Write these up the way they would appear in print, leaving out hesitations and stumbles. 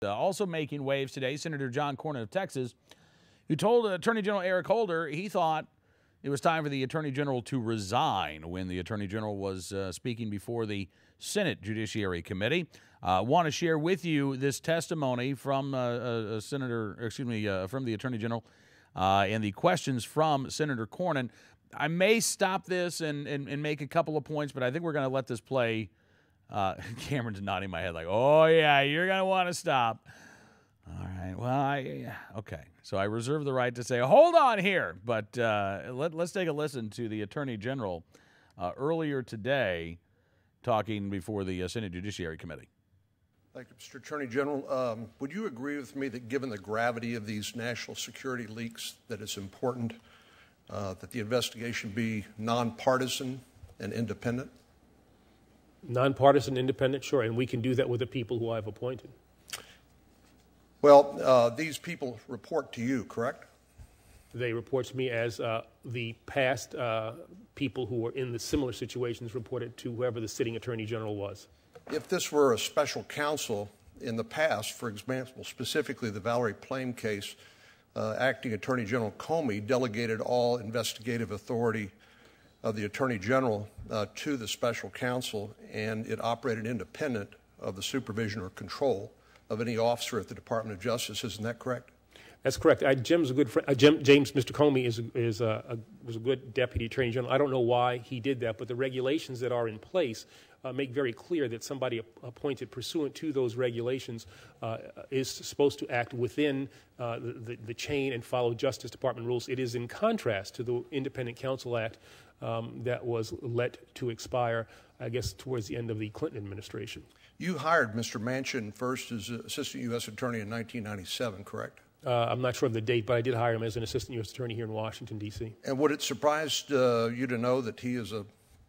Also making waves today, Senator John Cornyn of Texas, who told Attorney General Eric Holder he thought it was time for the Attorney General to resign when the Attorney General was speaking before the Senate Judiciary Committee. Want to share with you this testimony from from the Attorney General and the questions from Senator Cornyn. I may stop this and make a couple of points, but I think we're going to let this play. Cameron's nodding my head like, oh, yeah, you're going to want to stop. All right. Well, okay. So I reserve the right to say, hold on here. But let's take a listen to the Attorney General earlier today talking before the Senate Judiciary Committee. Thank you, Mr. Attorney General. Would you agree with me that given the gravity of these national security leaks, that it's important that the investigation be nonpartisan and independent? Nonpartisan, independent, sure, and we can do that with the people who I've appointed. Well, these people report to you, correct? They report to me as the past people who were in the similar situations reported to whoever the sitting Attorney General was. If this were a special counsel in the past, for example, specifically the Valerie Plame case, Acting Attorney General Comey delegated all investigative authority of the Attorney General to the special counsel, and it operated independent of the supervision or control of any officer at the Department of Justice. Isn't that correct? That's correct. Jim's a good friend. Mr. Comey was a good Deputy Attorney General. I don't know why he did that, but the regulations that are in place make very clear that somebody appointed pursuant to those regulations is supposed to act within the chain and follow Justice Department rules. It is in contrast to the Independent Counsel Act that was let to expire, I guess, towards the end of the Clinton administration. You hired Mr. Manchin first as Assistant U.S. Attorney in 1997, correct? I'm not sure of the date, but I did hire him as an Assistant U.S. Attorney here in Washington, D.C. And would it surprise you to know that he is a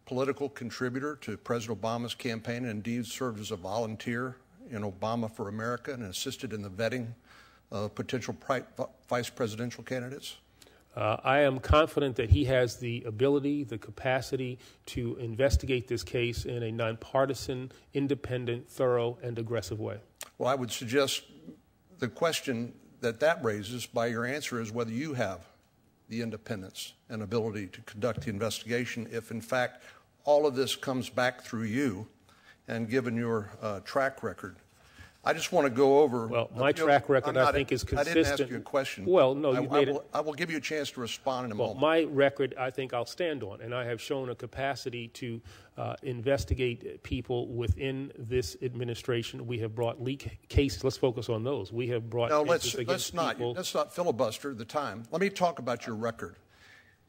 political contributor to President Obama's campaign and indeed served as a volunteer in Obama for America and assisted in the vetting of potential vice presidential candidates? I am confident that he has the ability, the capacity to investigate this case in a nonpartisan, independent, thorough, and aggressive way. Well, I would suggest the question that raises by your answer is whether you have the independence and ability to conduct the investigation if, in fact, all of this comes back through you and given your track record. I just want to go over. Well, my track record, I think, is consistent. I didn't ask you a question. Well, no, you made it. I will give you a chance to respond in a moment. My record, I think I'll stand on, and I have shown a capacity to investigate people within this administration. We have brought leak cases. Let's focus on those. We have brought cases against people. Let's not filibuster the time. Let me talk about your record.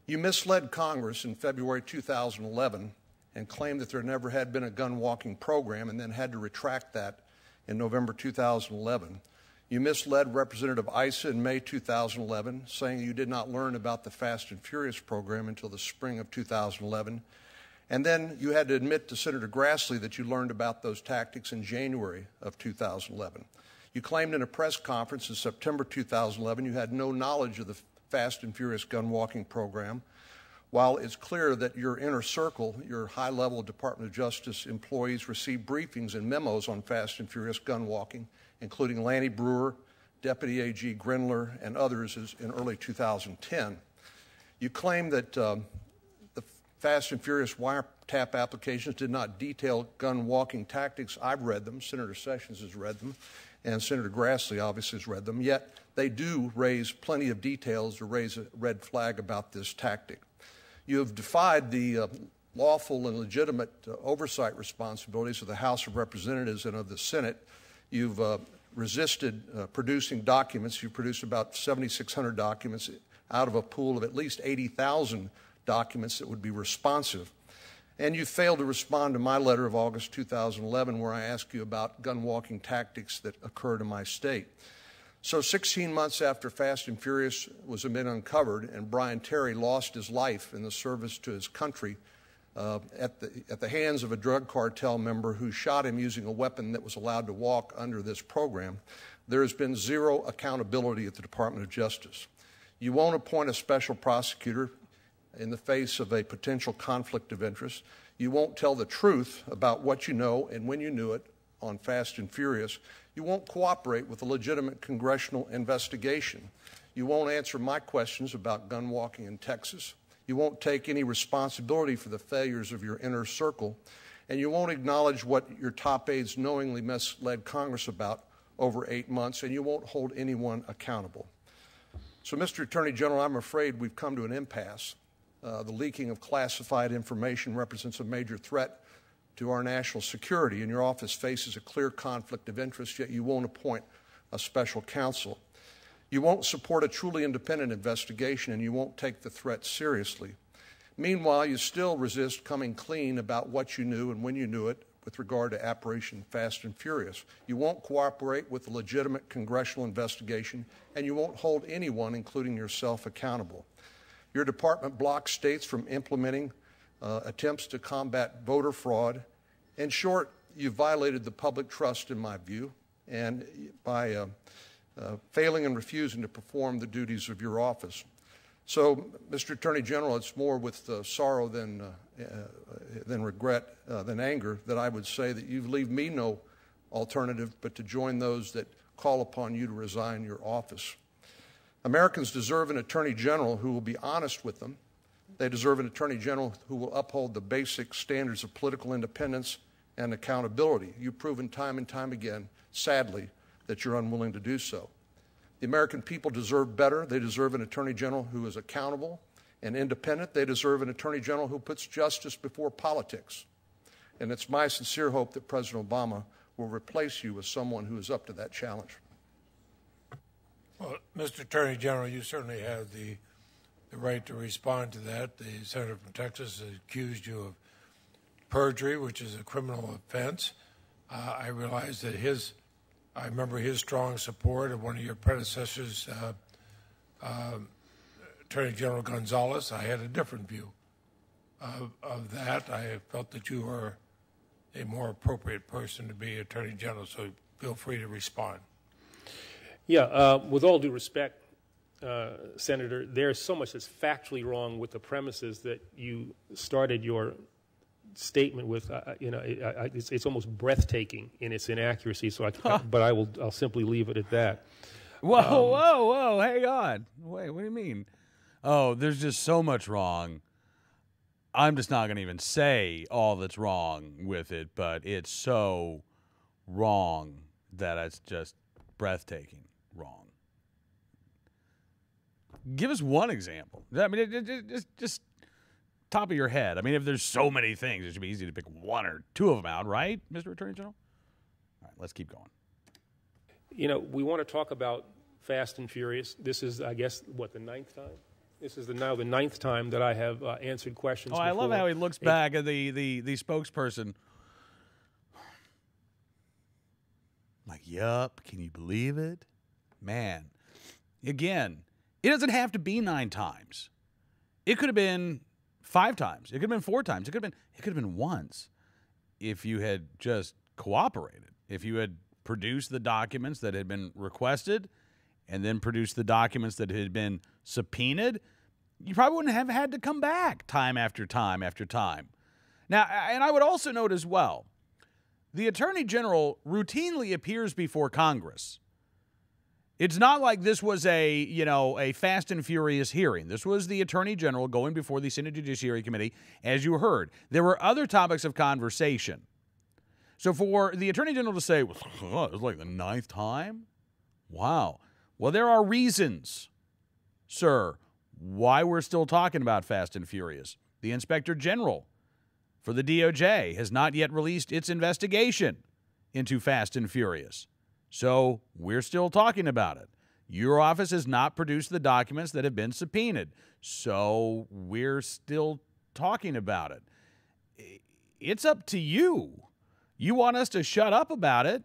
You misled Congress in February 2011 and claimed that there never had been a gun walking program and then had to retract that in November 2011. You misled Representative Issa in May 2011, saying you did not learn about the Fast and Furious program until the spring of 2011. And then you had to admit to Senator Grassley that you learned about those tactics in January of 2011. You claimed in a press conference in September 2011 you had no knowledge of the Fast and Furious gun walking program, while it's clear that your inner circle, your high-level Department of Justice employees received briefings and memos on Fast and Furious gun walking, including Lanny Brewer, Deputy AG Grindler, and others in early 2010. You claim that the Fast and Furious wiretap applications did not detail gun walking tactics. I've read them. Senator Sessions has read them. And Senator Grassley obviously has read them. Yet they do raise plenty of details to raise a red flag about this tactic. You have defied the lawful and legitimate oversight responsibilities of the House of Representatives and of the Senate. You've resisted producing documents. You produced about 7,600 documents out of a pool of at least 80,000 documents that would be responsive. And you failed to respond to my letter of August 2011 where I asked you about gun walking tactics that occurred in my state. So 16 months after Fast and Furious was uncovered and Brian Terry lost his life in the service to his country at the hands of a drug cartel member who shot him using a weapon that was allowed to walk under this program, there has been zero accountability at the Department of Justice. You won't appoint a special prosecutor in the face of a potential conflict of interest. You won't tell the truth about what you know and when you knew it on Fast and Furious. You won't cooperate with a legitimate congressional investigation. You won't answer my questions about gun walking in Texas. You won't take any responsibility for the failures of your inner circle. And you won't acknowledge what your top aides knowingly misled Congress about over 8 months, and you won't hold anyone accountable. So, Mr. Attorney General, I'm afraid we've come to an impasse. The leaking of classified information represents a major threat to our national security, and your office faces a clear conflict of interest, yet you won't appoint a special counsel. You won't support a truly independent investigation, and you won't take the threat seriously. Meanwhile, you still resist coming clean about what you knew and when you knew it with regard to Operation Fast and Furious. You won't cooperate with a legitimate congressional investigation, and you won't hold anyone, including yourself, accountable. Your department blocks states from implementing attempts to combat voter fraud. In short, you violated the public trust, in my view, and by failing and refusing to perform the duties of your office. So, Mr. Attorney General, it's more with sorrow than regret, than anger, that I would say that you leave me no alternative but to join those that call upon you to resign your office. Americans deserve an Attorney General who will be honest with them. They deserve an Attorney General who will uphold the basic standards of political independence and accountability. You've proven time and time again, sadly, that you're unwilling to do so. The American people deserve better. They deserve an Attorney General who is accountable and independent. They deserve an Attorney General who puts justice before politics. And it's my sincere hope that President Obama will replace you with someone who is up to that challenge. Well, Mr. Attorney General, you certainly have the right to respond to that. The senator from Texas has accused you of perjury, which is a criminal offense. I realize that I remember his strong support of one of your predecessors, Attorney General Gonzalez. I had a different view of that. I felt that you were a more appropriate person to be Attorney General, so feel free to respond. Yeah, with all due respect, Senator, there's so much that's factually wrong with the premises that you started your statement with. It's almost breathtaking in its inaccuracy. So, but I'll simply leave it at that. Whoa! Hang on. Wait, what do you mean? Oh, there's just so much wrong. I'm just not going to even say all that's wrong with it, but it's so wrong that it's just breathtaking wrong. Give us one example. I mean, just top of your head. I mean, if there's so many things, it should be easy to pick one or two of them out, right, Mr. Attorney General? All right, let's keep going. You know, we want to talk about Fast and Furious. This is, I guess, what, the 9th time? This is now the 9th time that I have answered questions before. I love how he looks back at the spokesperson. Like, yup, can you believe it? Man, again, it doesn't have to be 9 times. It could have been 5 times. It could have been 4 times. It could have been once if you had just cooperated. If you had produced the documents that had been requested and then produced the documents that had been subpoenaed, you probably wouldn't have had to come back time after time after time. Now, and I would also note as well, the Attorney General routinely appears before Congress. It's not like this was a fast and furious hearing. This was the Attorney General going before the Senate Judiciary Committee, as you heard. There were other topics of conversation. So for the Attorney General to say, well, it was like the 9th time? Wow. Well, there are reasons, sir, why we're still talking about Fast and Furious. The Inspector General for the DOJ has not yet released its investigation into Fast and Furious. So we're still talking about it. Your office has not produced the documents that have been subpoenaed. So we're still talking about it. It's up to you. You want us to shut up about it?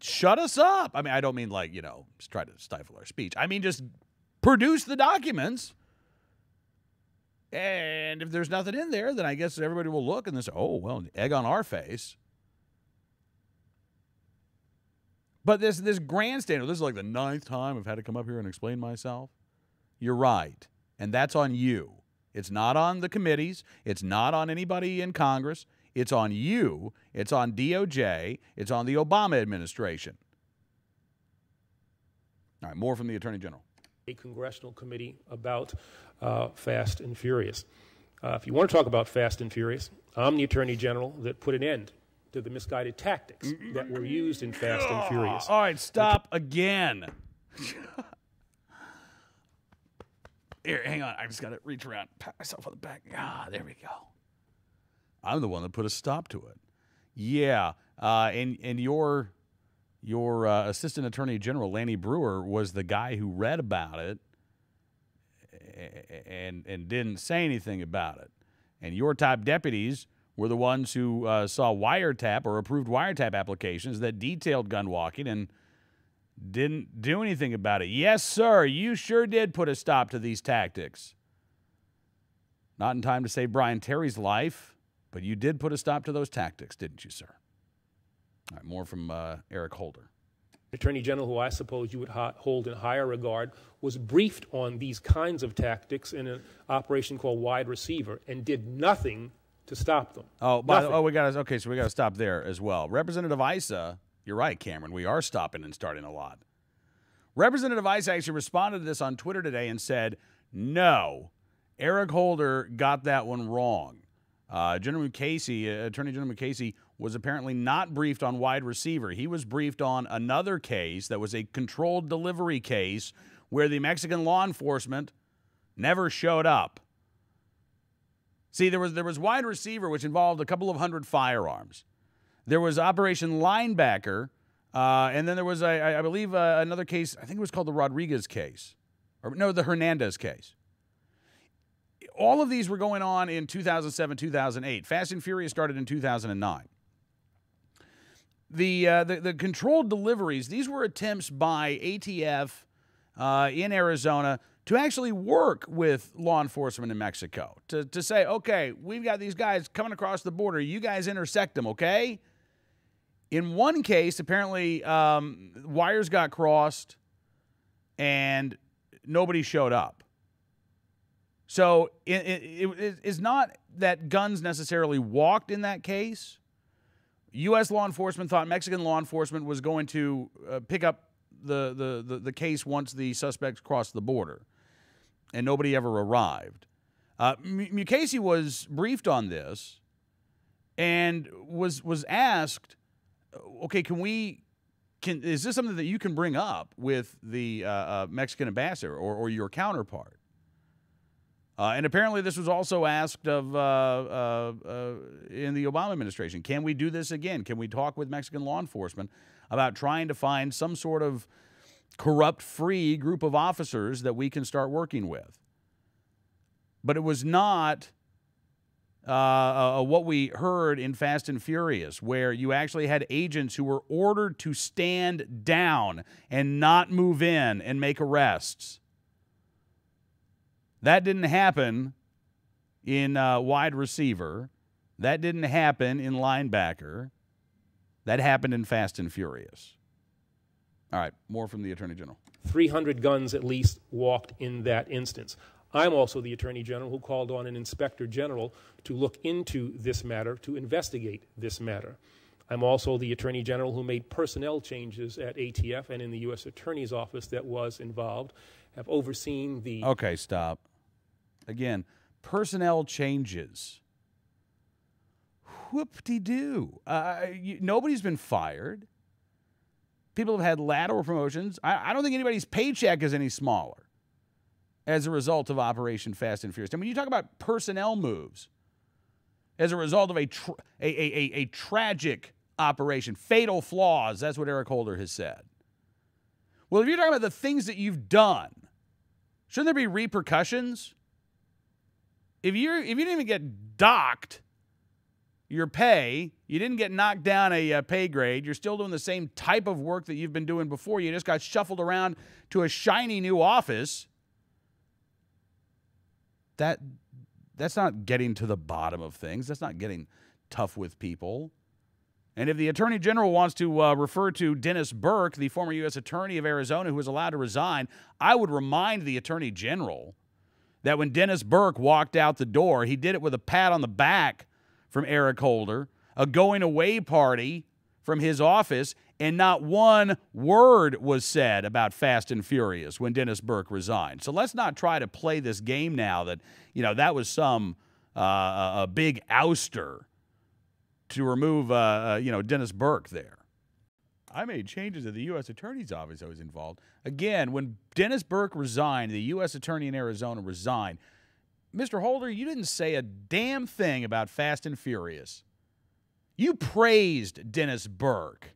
Shut us up. I mean, I don't mean like, just try to stifle our speech. I mean, just produce the documents. And if there's nothing in there, then I guess everybody will look and then say, oh, well, egg on our face. But this grandstand, this is like the 9th time I've had to come up here and explain myself. You're right. And that's on you. It's not on the committees. It's not on anybody in Congress. It's on you. It's on DOJ. It's on the Obama administration. All right, more from the Attorney General. A congressional committee about Fast and Furious. If you want to talk about Fast and Furious, I'm the Attorney General that put an end to the misguided tactics that were used in Fast and Furious. All right, stop again. Here, hang on. I just got to reach around, pat myself on the back. There we go. I'm the one that put a stop to it. Yeah, and your Assistant Attorney General, Lanny Brewer, was the guy who read about it and didn't say anything about it. And your top deputies were the ones who saw wiretap or approved wiretap applications that detailed gun walking and didn't do anything about it. Yes, sir, you sure did put a stop to these tactics. Not in time to save Brian Terry's life, but you did put a stop to those tactics, didn't you, sir? All right, more from Eric Holder. Attorney General, who I suppose you would hold in higher regard, was briefed on these kinds of tactics in an operation called Wide Receiver and did nothing to stop them. So we got to stop there as well. Representative Issa, you're right, Cameron, we are stopping and starting a lot. Representative Issa actually responded to this on Twitter today and said, no, Eric Holder got that one wrong. Attorney General Mukasey was apparently not briefed on Wide Receiver. He was briefed on another case that was a controlled delivery case where the Mexican law enforcement never showed up. See, there was Wide Receiver, which involved a couple of hundred firearms. There was Operation Linebacker, and then there was, I believe, another case. I think it was called the Rodriguez case. The Hernandez case. All of these were going on in 2007, 2008. Fast and Furious started in 2009. The controlled deliveries, these were attempts by ATF in Arizona to actually work with law enforcement in Mexico, to say, okay, we've got these guys coming across the border. You guys intersect them, okay? In one case, apparently, wires got crossed and nobody showed up. So it's not that guns necessarily walked in that case. U.S. law enforcement thought Mexican law enforcement was going to pick up the case once the suspects crossed the border, and nobody ever arrived. Mukasey was briefed on this and was asked, okay, is this something that you can bring up with the Mexican ambassador or your counterpart? And apparently this was also asked of in the Obama administration. Can we do this again? Can we talk with Mexican law enforcement about trying to find some sort of corrupt-free group of officers that we can start working with? But it was not what we heard in Fast and Furious, where you actually had agents who were ordered to stand down and not move in and make arrests. That didn't happen in Wide Receiver. That didn't happen in Linebacker. That happened in Fast and Furious. All right, more from the Attorney General. 300 guns at least walked in that instance. I'm also the Attorney General who called on an Inspector General to look into this matter, to investigate this matter. I'm also the Attorney General who made personnel changes at ATF and in the U.S. Attorney's Office that was involved, have overseen the... Okay, stop. Again, personnel changes. Whoop-de-doo. Nobody's been fired. People have had lateral promotions. I don't think anybody's paycheck is any smaller as a result of Operation Fast and Furious. And when you talk about personnel moves as a result of a tragic operation, fatal flaws, that's what Eric Holder has said. Well, if you're talking about the things that you've done, shouldn't there be repercussions? If you didn't even get docked your pay, you didn't get knocked down a pay grade, you're still doing the same type of work that you've been doing before, you just got shuffled around to a shiny new office, that's not getting to the bottom of things. That's not getting tough with people. And if the Attorney General wants to refer to Dennis Burke, the former U.S. Attorney of Arizona who was allowed to resign, I would remind the Attorney General that when Dennis Burke walked out the door, he did it with a pat on the back from Eric Holder, a going-away party from his office, and not one word was said about Fast and Furious when Dennis Burke resigned. So let's not try to play this game now that, that was some a big ouster to remove, Dennis Burke there. I made changes at the U.S. Attorney's Office. I was involved. Again, when Dennis Burke resigned, the U.S. Attorney in Arizona resigned, Mr. Holder, you didn't say a damn thing about Fast and Furious. You praised Dennis Burke.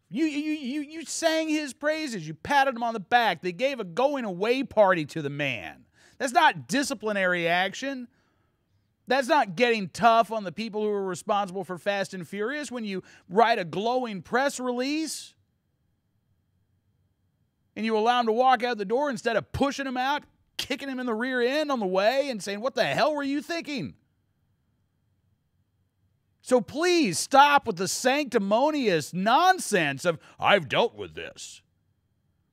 You sang his praises. You patted him on the back. They gave a going-away party to the man. That's not disciplinary action. That's not getting tough on the people who are responsible for Fast and Furious when you write a glowing press release and you allow him to walk out the door instead of pushing him out, kicking him in the rear end on the way and saying, "What the hell were you thinking?" So please stop with the sanctimonious nonsense of, "I've dealt with this."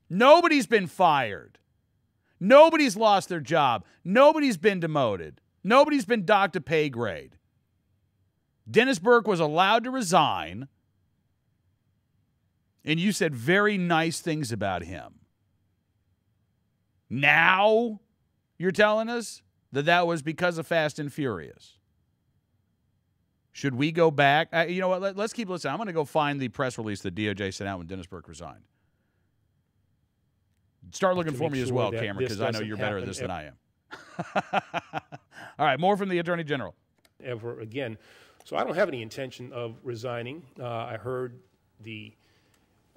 Nobody's been fired. Nobody's lost their job. Nobody's been demoted. Nobody's been docked a pay grade. Dennis Burke was allowed to resign, and you said very nice things about him. Now you're telling us that was because of Fast and Furious. Should we go back? You know what? Let's keep listening. I'm going to go find the press release that DOJ sent out when Dennis Burke resigned. Start looking for me as well, Cameron, because I know you're better at this than I am. All right, more from the Attorney General. Ever again. So I don't have any intention of resigning. I heard the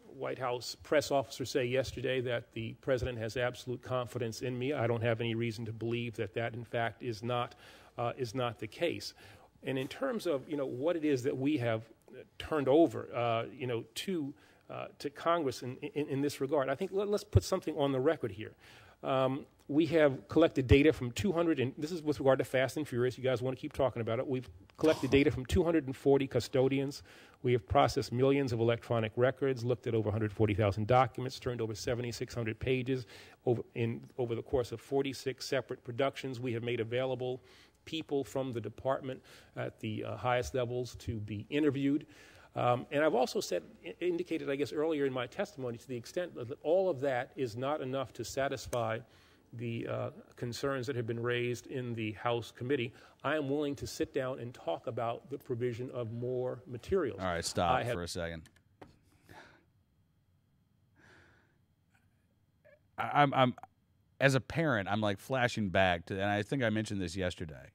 White House press officer say yesterday that the president has absolute confidence in me. I don't have any reason to believe that in fact, is not the case. And in terms of what it is that we have turned over to Congress in this regard, I think let's put something on the record here. We have collected data from 200, and this is with regard to Fast and Furious. You guys want to keep talking about it. We've collected data from 240 custodians. We have processed millions of electronic records, looked at over 140,000 documents, turned over 7,600 pages over the course of 46 separate productions. We have made available people from the department at the highest levels to be interviewed. And I've also indicated, I guess, earlier in my testimony, to the extent that all of that is not enough to satisfy the concerns that have been raised in the House committee, I am willing to sit down and talk about the provision of more materials. All right, stop for a second. I'm as a parent, I'm like flashing back to, and I think I mentioned this yesterday.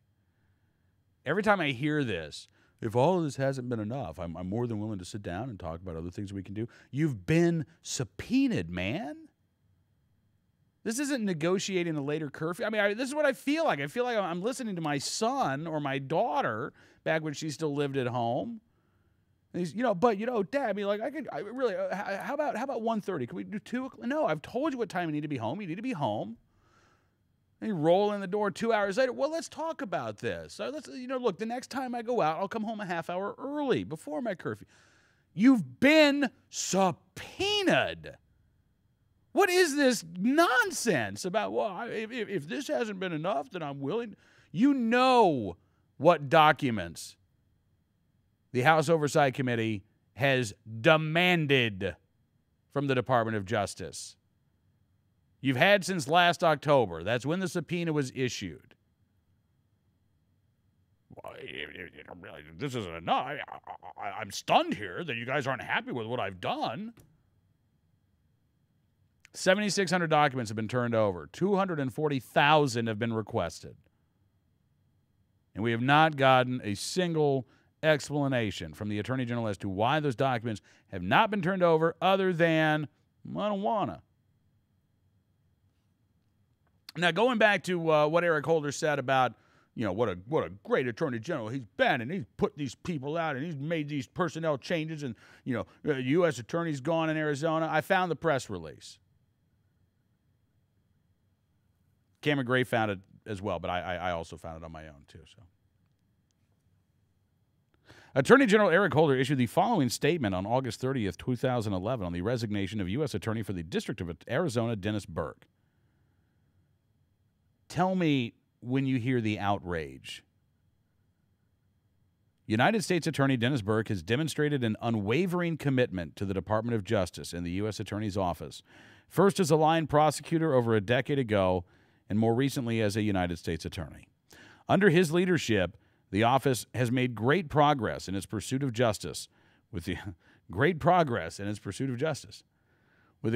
Every time I hear this, if all of this hasn't been enough, I'm more than willing to sit down and talk about other things we can do. You've been subpoenaed, man. This isn't negotiating a later curfew. I mean, this is what I feel like. I feel like I'm listening to my son or my daughter back when she still lived at home. And he's, Dad, I mean, like, how about 1:30? Can we do 2? No, I've told you what time you need to be home. You need to be home. And you roll in the door 2 hours later. Well, let's talk about this. So look, the next time I go out, I'll come home a half hour early before my curfew. You've been subpoenaed. What is this nonsense about, well, if this hasn't been enough, then I'm willing. You know what documents the House Oversight Committee has demanded from the Department of Justice. You've had since last October. That's when the subpoena was issued. Well, this isn't enough. I'm stunned here that you guys aren't happy with what I've done. 7,600 documents have been turned over. 240,000 have been requested. And we have not gotten a single explanation from the Attorney General as to why those documents have not been turned over other than, I don't wanna. Now, going back to what Eric Holder said about, what a great Attorney General he's been, and he's put these people out, and he's made these personnel changes, and, U.S. Attorney's gone in Arizona. I found the press release. Cameron Gray found it as well, but I also found it on my own, too. So, Attorney General Eric Holder issued the following statement on August 30th, 2011, on the resignation of U.S. Attorney for the District of Arizona, Dennis Burke. Tell me when you hear the outrage. United States Attorney Dennis Burke has demonstrated an unwavering commitment to the Department of Justice and the U.S. Attorney's Office, first as a line prosecutor over a decade ago, and more recently as a United States Attorney. Under his leadership, the office has made great progress in its pursuit of justice, with the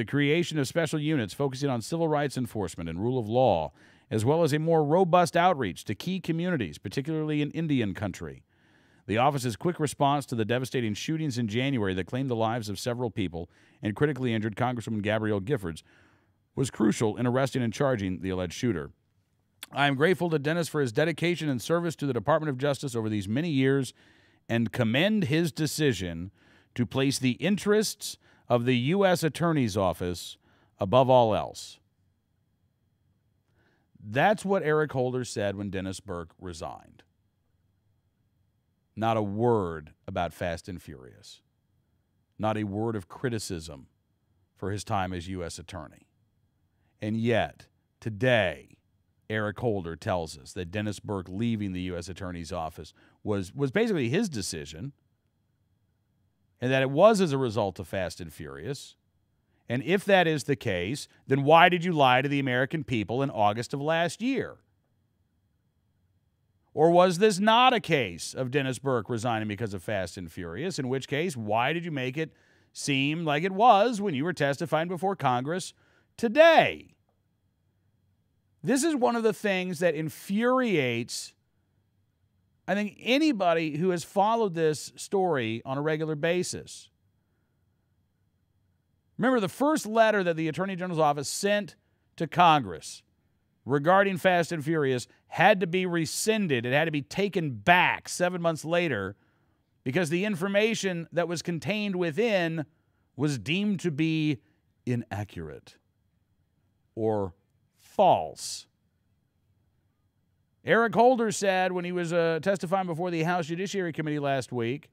creation of special units focusing on civil rights enforcement and rule of law, as well as a more robust outreach to key communities, particularly in Indian country. The office's quick response to the devastating shootings in January that claimed the lives of several people and critically injured Congresswoman Gabrielle Giffords was crucial in arresting and charging the alleged shooter. I am grateful to Dennis for his dedication and service to the Department of Justice over these many years and commend his decision to place the interests of the U.S. Attorney's Office above all else. That's what Eric Holder said when Dennis Burke resigned. Not a word about Fast and Furious. Not a word of criticism for his time as U.S. Attorney. And yet, today, Eric Holder tells us that Dennis Burke leaving the U.S. Attorney's Office was basically his decision, and that it was as a result of Fast and Furious. And if that is the case, then why did you lie to the American people in August of last year? Or was this not a case of Dennis Burke resigning because of Fast and Furious? In which case, why did you make it seem like it was when you were testifying before Congress today? This is one of the things that infuriates, I think, anybody who has followed this story on a regular basis. Remember, the first letter that the Attorney General's office sent to Congress regarding Fast and Furious had to be rescinded. It had to be taken back 7 months later because the information that was contained within was deemed to be inaccurate or false. Eric Holder said when he was testifying before the House Judiciary Committee last week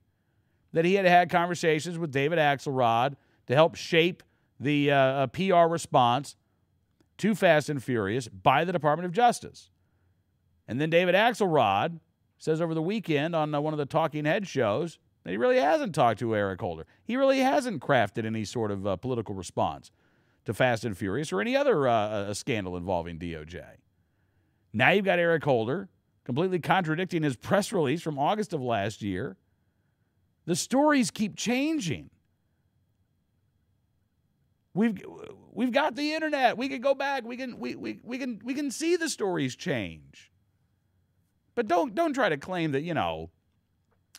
that he had had conversations with David Axelrod to help shape the PR response to Fast and Furious by the Department of Justice. And then David Axelrod says over the weekend on one of the Talking Head shows that he really hasn't talked to Eric Holder. He really hasn't crafted any sort of political response to Fast and Furious or any other scandal involving DOJ. Now you've got Eric Holder completely contradicting his press release from August of last year. The stories keep changing. We've got the internet. We can go back. We can see the stories change. But don't try to claim that,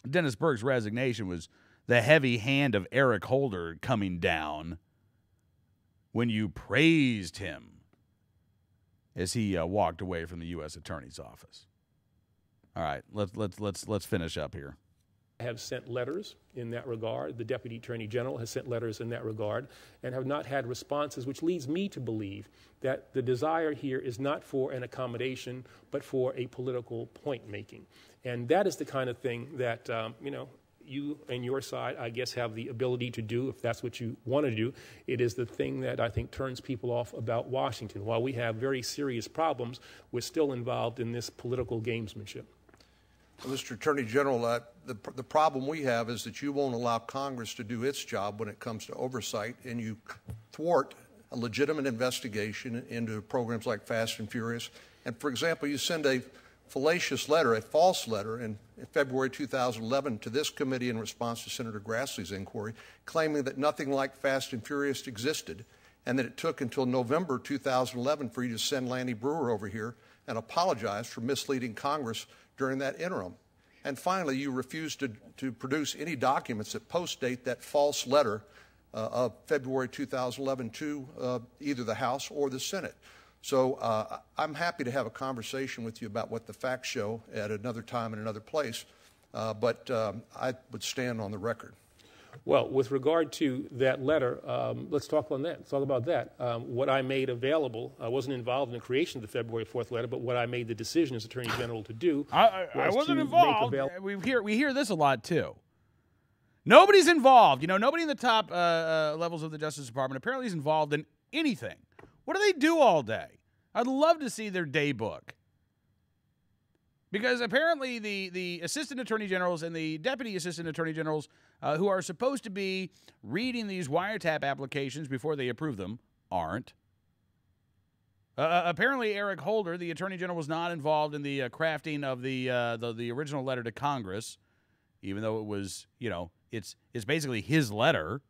Dennis Burke's resignation was the heavy hand of Eric Holder coming down when you praised him as he walked away from the U.S. Attorney's Office. All right, let's finish up here. Have sent letters in that regard. The Deputy Attorney General has sent letters in that regard and have not had responses, which leads me to believe that the desire here is not for an accommodation, but for a political point making. And that is the kind of thing that, you and your side, I guess, have the ability to do if that's what you want to do. It is the thing that I think turns people off about Washington. While we have very serious problems, we're still involved in this political gamesmanship. Mr. Attorney General, the problem we have is that you won't allow Congress to do its job when it comes to oversight, and you thwart a legitimate investigation into programs like Fast and Furious. And, for example, you send a fallacious letter, a false letter, in February 2011 to this committee in response to Senator Grassley's inquiry, claiming that nothing like Fast and Furious existed, and that it took until November 2011 for you to send Lanny Brewer over here and apologize for misleading Congress during that interim. And finally, you refused to produce any documents that post-date that false letter of February 2011 to either the House or the Senate. So I'm happy to have a conversation with you about what the facts show at another time and another place, but I would stand on the record. Well, with regard to that letter, let's talk on that. Let's talk about that. What I made available, I wasn't involved in the creation of the February 4th letter, but what I made the decision as Attorney General to do I wasn't involved. We hear this a lot, too. Nobody's involved. Nobody in the top levels of the Justice Department apparently is involved in anything. What do they do all day? I'd love to see their day book. Because apparently the assistant attorney generals and the deputy assistant attorney generals who are supposed to be reading these wiretap applications before they approve them aren't. Apparently, Eric Holder, the attorney general, was not involved in the crafting of the original letter to Congress, even though it was, you know, it's basically his letter.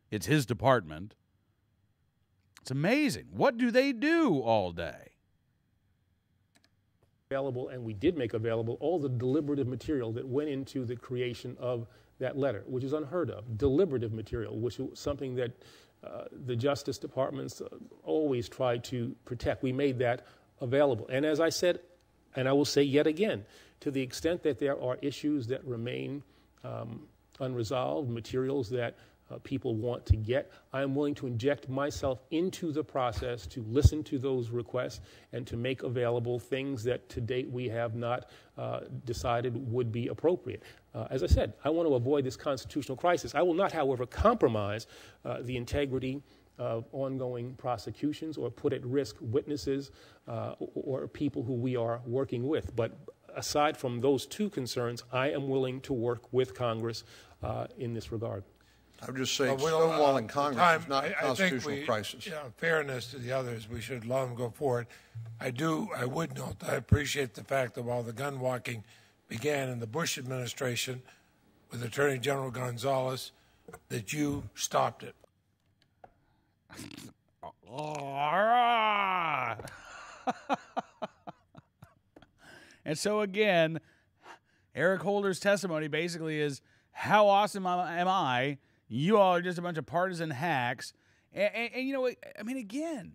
It's his department. It's amazing. What do they do all day? Available, and we did make available all the deliberative material that went into the creation of that letter, which is unheard of. Deliberative material, which is something that the Justice Departments always try to protect. We made that available. And as I said, and I will say yet again, to the extent that there are issues that remain unresolved, materials that people want to get, I am willing to inject myself into the process to listen to those requests and to make available things that to date we have not decided would be appropriate. As I said, I want to avoid this constitutional crisis. I will not, however, compromise the integrity of ongoing prosecutions or put at risk witnesses or people who we are working with. But aside from those two concerns, I am willing to work with Congress in this regard. I would just say stonewalling Congress is not a constitutional crisis. Fairness to the others, we should let them go forward. I would note, I appreciate the fact that while the gun walking began in the Bush administration with Attorney General Gonzalez, that you stopped it. And so again, Eric Holder's testimony basically is, how awesome am I? You all are just a bunch of partisan hacks. And you know what? I mean, again,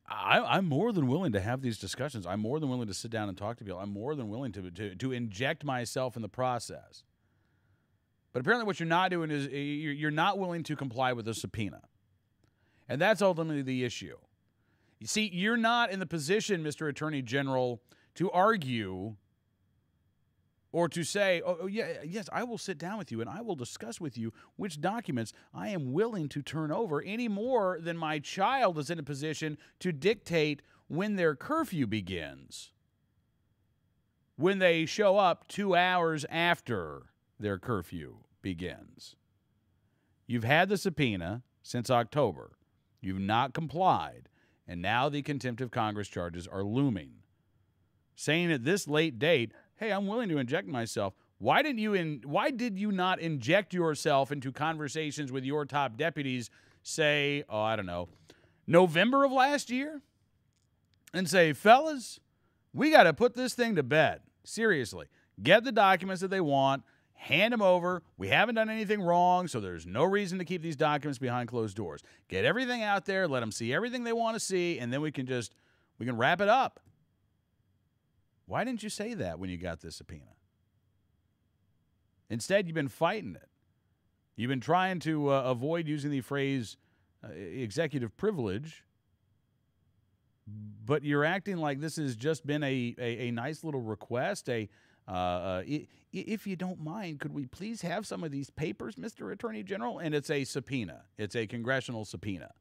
I'm more than willing to have these discussions. I'm more than willing to sit down and talk to people. I'm more than willing to inject myself in the process. But apparently what you're not doing is you're not willing to comply with a subpoena. And that's ultimately the issue. You see, you're not in the position, Mr. Attorney General, to argue or to say, oh, yeah, yes, I will sit down with you and I will discuss with you which documents I am willing to turn over, any more than my child is in a position to dictate when their curfew begins, when they show up 2 hours after their curfew begins. You've had the subpoena since October. You've not complied, and now the contempt of Congress charges are looming. Saying at this late date, hey, I'm willing to inject myself. Why did you not inject yourself into conversations with your top deputies, say, oh, I don't know, November of last year? And say, fellas, we got to put this thing to bed. Seriously. Get the documents that they want. Hand them over. We haven't done anything wrong, so there's no reason to keep these documents behind closed doors. Get everything out there. Let them see everything they want to see, and then we can wrap it up. Why didn't you say that when you got this subpoena? Instead, you've been fighting it. You've been trying to avoid using the phrase executive privilege, but you're acting like this has just been a nice little request, if you don't mind, could we please have some of these papers, Mr. Attorney General? And it's a subpoena. It's a congressional subpoena.